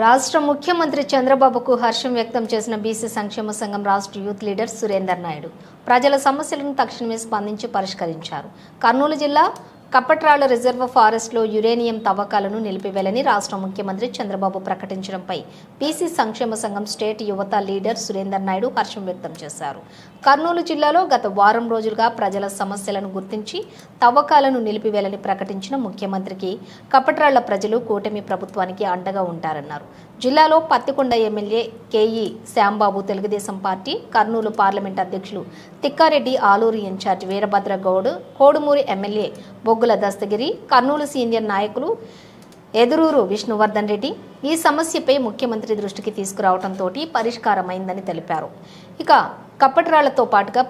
రాష్ట్ర ముఖ్యమంత్రి చంద్రబాబుకు హర్షం వ్యక్తం చేసిన బీసీ సంక్షేమ సంఘం రాష్ట్ర యూత్ లీడర్ సురేందర్ నాయుడు ప్రజల సమస్యలను తక్షణమే స్పందించి పరిష్కరించారు. కర్నూలు జిల్లా కప్పట్రాళ్ల రిజర్వ్ ఫారెస్ట్లో యురేనియం తవ్వకాలను నిలిపివేయాలని రాష్ట్ర ముఖ్యమంత్రి చంద్రబాబు ప్రకటించడంపై బీసీ సంక్షేమ సంఘం స్టేట్ యువత లీడర్ సురేందర్ నాయుడు హర్షం వ్యక్తం చేశారు. కర్నూలు జిల్లాలో గత వారం రోజులుగా ప్రజల సమస్యలను గుర్తించి తవ్వకాలను నిలిపివేయాలని ప్రకటించిన ముఖ్యమంత్రికి కప్పట్రాళ్ల ప్రజలు కూటమి ప్రభుత్వానికి అండగా ఉంటారన్నారు. జిల్లాలో Pattikonda MLA KE Shyambabu, Telugu Desam party Kurnool parliament అధ్యక్షులు తిక్కారెడ్డి, ఆలూరు ఇన్ఛార్జ్ వీరభద్ర గౌడ్, కోడుమూరి ఎమ్మెల్యే బొగ్గుల దస్తగిరి, కర్నూలు సీనియర్ నాయకులు ఎదురూరు విష్ణువర్ధన్ రెడ్డి ఈ సమస్యపై ముఖ్యమంత్రి దృష్టికి తీసుకురావడంతో పరిష్కారమైందని తెలిపారు. ఇక కప్పట్రాళ్లతో పాటుగా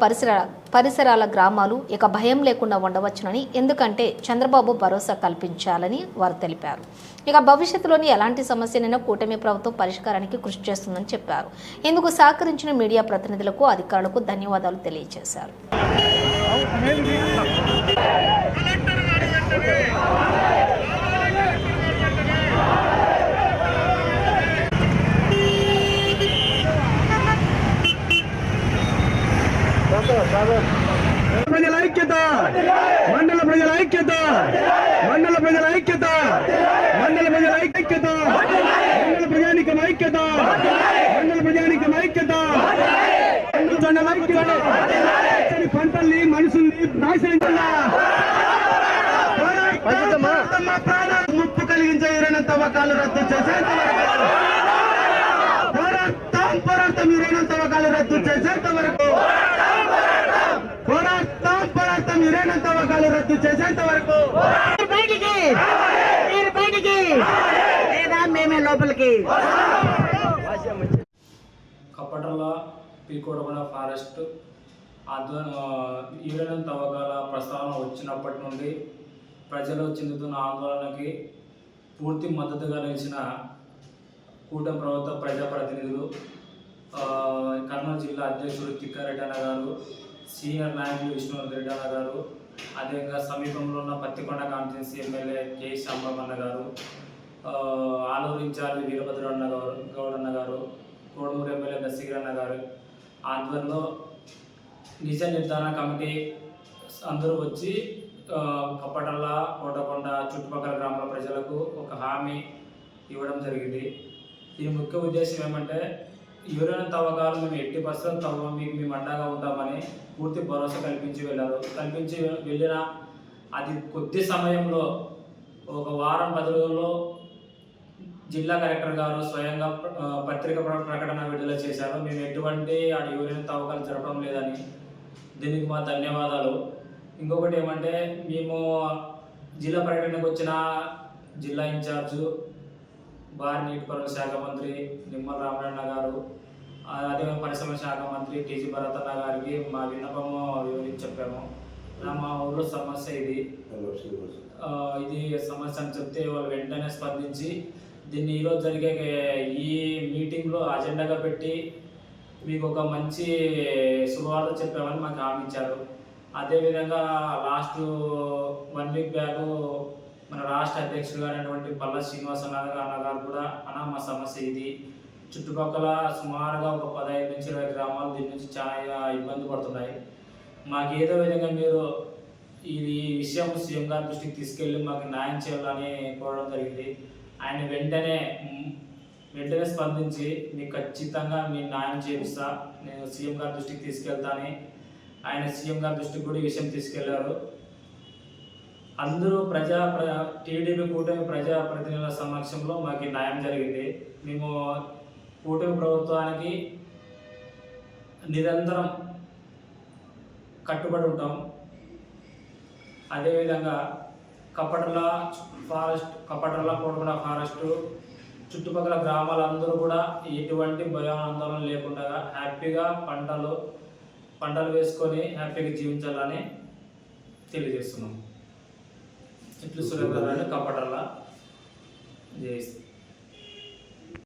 పరిసరాల గ్రామాలు ఇక భయం లేకుండా ఉండవచ్చునని, ఎందుకంటే చంద్రబాబు భరోసా కల్పించాలని వారు తెలిపారు. ఇక భవిష్యత్తులోని ఎలాంటి సమస్యనైనా కూటమి ప్రభుత్వం పరిష్కారానికి కృషి చేస్తుందని చెప్పారు. ఇందుకు సహకరించిన మీడియా ప్రతినిధులకు, అధికారులకు ధన్యవాదాలు తెలియజేశారు. ప్రజల ఐక్యత, మండల ప్రజల ఐక్యత, మండల ప్రజల ఐక్యత, మండల ప్రజల ఐక్యత, మండల ప్రజానికం ఐక్యత, మండల ప్రజానికం ఐక్యత, పంటల్ని మనుషుల్ని నాశనం ముప్పు కలిగించే యురేనియం తవ్వకాలు రద్దు చేసేంత వరకు పోరాటం, యురేనియం తవ్వకాలు రద్దు చేసేంత వరకు పోరాటం, యురేనియం తవ్వకాలు రద్దు చేసేంత వరకు బయటికి లేదా మేమే లోపలికి. కప్పట్రాళ్ల పీకోడగొండ ఫారెస్ట్ యురేనియం తవ్వకాల ప్రస్తావన వచ్చినప్పటి నుండి ప్రజలు చెందుతున్న ఆందోళనకి పూర్తి మద్దతుగా నిలిచిన కూటమి ప్రభుత్వ ప్రజాప్రతినిధులు, కర్నూలు జిల్లా అధ్యక్షుడు తిక్కారెడ్డి అన్న గారు, సీనియర్ నాయకులు విష్ణువర్ధన్ రెడ్డి అన్న గారు, అదేవిధంగా సమీపంలో ఉన్న పత్తికొండ కాన్స్టిట్యున్సీ ఎమ్మెల్యే కేఈ శ్యాంబాబు అన్న గారు, ఆలూరు ఇన్ఛార్జ్ వీరభద్ర గౌడ్ అన్న గారు, కోడుమూరు ఎమ్మెల్యే దస్తగిరి అన్న గారు ఆధ్వర్యంలో నిజ నిర్ధారణ కమిటీ అందరూ వచ్చి కప్పట్రాళ్ల, కోటకొండ చుట్టుపక్కల గ్రామాల ప్రజలకు ఒక హామీ ఇవ్వడం జరిగింది. దీని ముఖ్య ఉద్దేశం ఏమంటే, యురేనియం తవ్వకాలు మేము 80% మీకు మేము అండగా ఉంటామని పూర్తి భరోసా కల్పించి వెళ్ళిన అది కొద్ది సమయంలో ఒక వారం 10 రోజుల్లో జిల్లా కలెక్టర్ గారు స్వయంగా పత్రిక ప్రకటన విడుదల చేశారు. మేము ఎటువంటి యురేనియం తవ్వకాలు జరపడం లేదని. దీనికి మా ధన్యవాదాలు. ఇంకొకటి ఏమంటే, మేము జిల్లా పర్యటనకు వచ్చిన జిల్లా ఇన్ఛార్జు భారీ నీటిపారుదల శాఖ మంత్రి నిమ్మల రామరెడ్డి గారు, అదే పరిశ్రమ శాఖ మంత్రి టీజీ భరత్ అన్న గారికి మా విన్నపము వివరించి చెప్పాము. మా ఊళ్ళో సమస్య ఇది సమస్య అని చెప్తే వాళ్ళు వెంటనే స్పందించి దీన్ని ఈరోజు జరిగే ఈ మీటింగ్లో అజెండాగా పెట్టి మీకు ఒక మంచి శుభవార్త చెప్పామని మాకు హామీ ఇచ్చారు. అదేవిధంగా లాస్ట్ 1 వీక్ బ్యాక్ మన రాష్ట్ర అధ్యక్షుడు అయినటువంటి పల్ల శ్రీనివాస అన్న గారు కూడా, మా సమస్య ఇది, చుట్టుపక్కల సుమారుగా ఒక 15 నుంచి 20 గ్రామాలు దీని నుంచి చాలా ఇబ్బంది పడుతున్నాయి, మాకు ఏదో విధంగా మీరు ఈ విషయం సీఎం గారి దృష్టికి తీసుకెళ్ళి మాకు న్యాయం చేయాలని కోరడం జరిగింది. ఆయన వెంటనే స్పందించి మీకు ఖచ్చితంగా మీ న్యాయం చేపిస్తా, నేను సీఎం గారి దృష్టికి తీసుకెళ్తానని ఆయన సీఎం గారి దృష్టికి కూడా ఈ విషయం తీసుకెళ్లారు. అందరూ టీడీపీ కూటమి ప్రజాప్రతినిధుల సమక్షంలో మాకు న్యాయం జరిగింది. మేము కూటమి ప్రభుత్వానికి నిరంతరం కట్టుబడి ఉంటాం. అదేవిధంగా కప్పట్రాళ్ల కోటకొండ ఫారెస్టు చుట్టుపక్కల గ్రామాలందరూ కూడా ఎటువంటి భయాందోళన లేకుండా హ్యాపీగా పంటలు వేసుకొని హ్యాపీగా జీవించాలని తెలియజేస్తున్నాం. ఇట్లు సురేందర్ నాయుడు, కప్పట్రాళ్ల. జై శ్రీ.